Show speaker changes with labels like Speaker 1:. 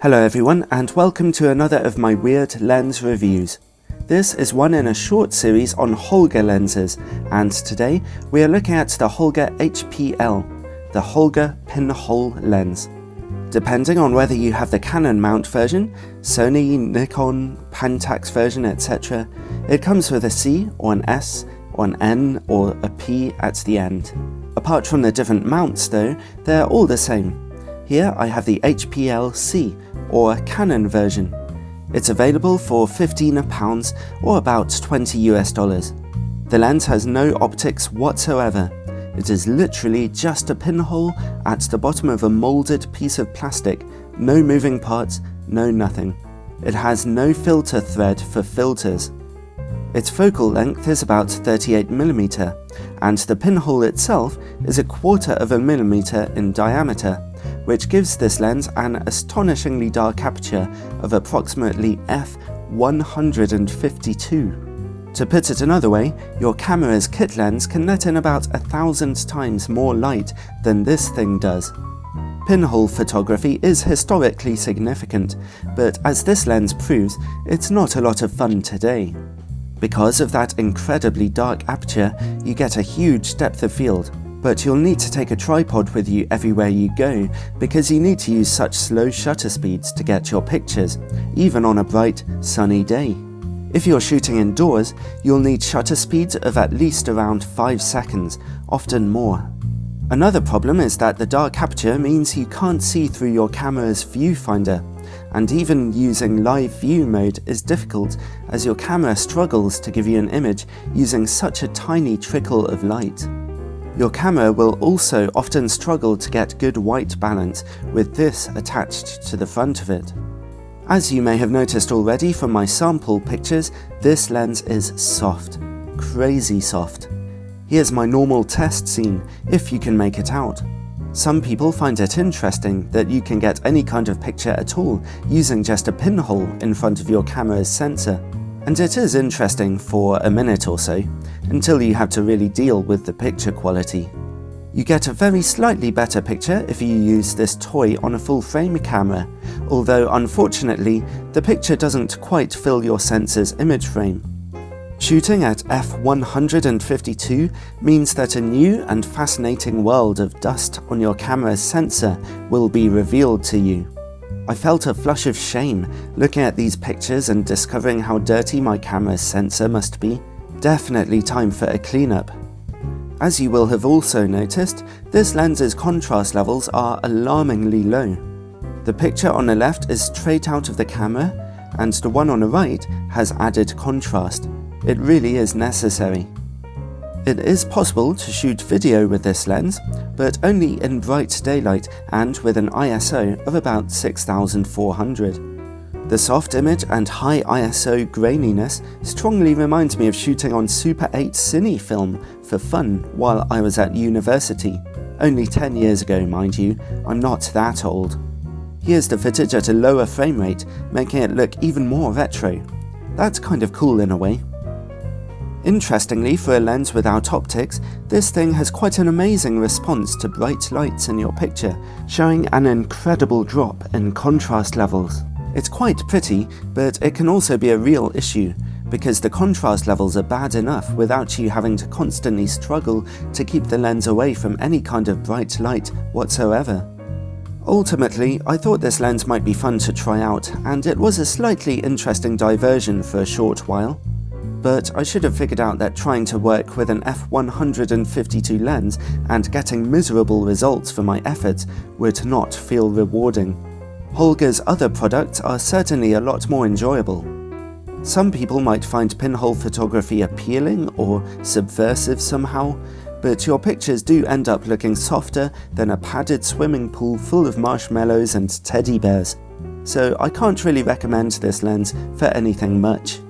Speaker 1: Hello everyone, and welcome to another of my weird lens reviews. This is one in a short series on Holga lenses, and today we are looking at the Holga HPL, the Holga Pinhole lens. Depending on whether you have the Canon mount version, Sony, Nikon, Pentax version, etc., it comes with a C or an S or an N or a P at the end. Apart from the different mounts though, they're all the same. Here I have the HPL-C or Canon version. It's available for £15 or about $20 US. The lens has no optics whatsoever. It is literally just a pinhole at the bottom of a moulded piece of plastic, no moving parts, no nothing. It has no filter thread for filters. Its focal length is about 38mm, and the pinhole itself is 1/4 millimeter in diameter, which gives this lens an astonishingly dark aperture of approximately f152. To put it another way, your camera's kit lens can let in about 1,000 times more light than this thing does. Pinhole photography is historically significant, but as this lens proves, it's not a lot of fun today. Because of that incredibly dark aperture, you get a huge depth of field, but you'll need to take a tripod with you everywhere you go because you need to use such slow shutter speeds to get your pictures, even on a bright, sunny day. If you're shooting indoors, you'll need shutter speeds of at least around 5 seconds, often more. Another problem is that the dark aperture means you can't see through your camera's viewfinder, and even using live view mode is difficult as your camera struggles to give you an image using such a tiny trickle of light. Your camera will also often struggle to get good white balance with this attached to the front of it. As you may have noticed already from my sample pictures, this lens is soft, crazy soft. Here's my normal test scene, if you can make it out. Some people find it interesting that you can get any kind of picture at all using just a pinhole in front of your camera's sensor. And it is interesting for a minute or so, until you have to really deal with the picture quality. You get a very slightly better picture if you use this toy on a full frame camera, although unfortunately the picture doesn't quite fill your sensor's image frame. Shooting at f152 means that a new and fascinating world of dust on your camera's sensor will be revealed to you. I felt a flush of shame looking at these pictures and discovering how dirty my camera's sensor must be. Definitely time for a cleanup. As you will have also noticed, this lens's contrast levels are alarmingly low. The picture on the left is straight out of the camera, and the one on the right has added contrast. It really is necessary. It is possible to shoot video with this lens, but only in bright daylight and with an ISO of about 6400. The soft image and high ISO graininess strongly reminds me of shooting on Super 8 cine film for fun while I was at university. Only 10 years ago, mind you, I'm not that old. Here's the footage at a lower frame rate, making it look even more retro. That's kind of cool in a way. Interestingly, for a lens without optics, this thing has quite an amazing response to bright lights in your picture, showing an incredible drop in contrast levels. It's quite pretty, but it can also be a real issue, because the contrast levels are bad enough without you having to constantly struggle to keep the lens away from any kind of bright light whatsoever. Ultimately, I thought this lens might be fun to try out, and it was a slightly interesting diversion for a short while. But I should have figured out that trying to work with an f152 lens and getting miserable results for my efforts would not feel rewarding. Holga's other products are certainly a lot more enjoyable. Some people might find pinhole photography appealing or subversive somehow, but your pictures do end up looking softer than a padded swimming pool full of marshmallows and teddy bears. So I can't really recommend this lens for anything much.